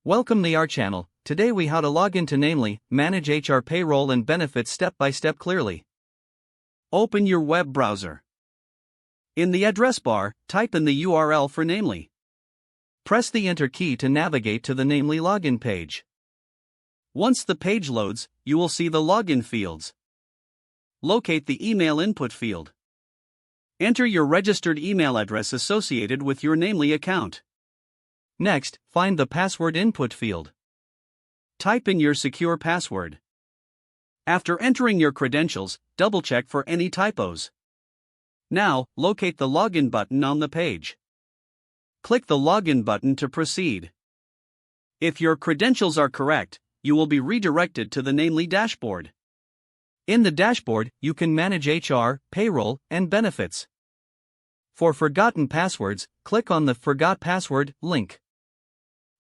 Welcome to our channel. Today we how to log into Namely, manage HR payroll and benefits step by step clearly. Open your web browser. In the address bar, type in the URL for Namely. Press the Enter key to navigate to the Namely login page. Once the page loads, you will see the login fields. Locate the email input field. Enter your registered email address associated with your Namely account. Next, find the password input field. Type in your secure password. After entering your credentials, double-check for any typos. Now, locate the login button on the page. Click the login button to proceed. If your credentials are correct, you will be redirected to the Namely dashboard. In the dashboard, you can manage HR, payroll, and benefits. For forgotten passwords, click on the Forgot Password link.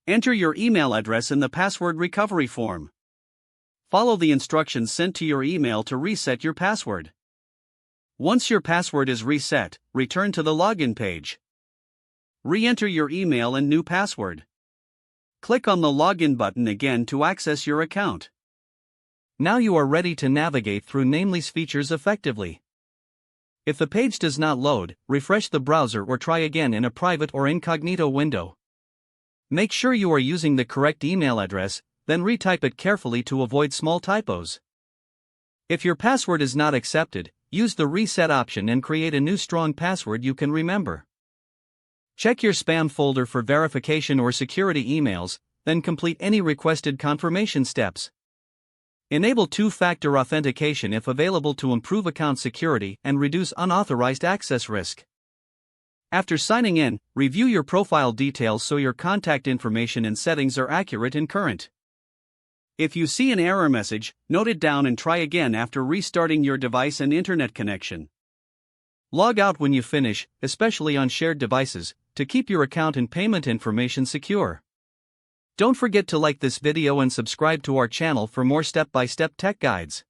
Enter your email address in the password recovery form. Follow the instructions sent to your email to reset your password. Once your password is reset, return to the login page. Re-enter your email and new password. Click on the login button again to access your account. Now you are ready to navigate through Namely's features effectively. If the page does not load, refresh the browser or try again in a private or incognito window. Make sure you are using the correct email address, then retype it carefully to avoid small typos. If your password is not accepted, use the reset option and create a new strong password you can remember. Check your spam folder for verification or security emails, then complete any requested confirmation steps. Enable two-factor authentication if available to improve account security and reduce unauthorized access risk. After signing in, review your profile details so your contact information and settings are accurate and current. If you see an error message, note it down and try again after restarting your device and internet connection. Log out when you finish, especially on shared devices, to keep your account and payment information secure. Don't forget to like this video and subscribe to our channel for more step-by-step tech guides.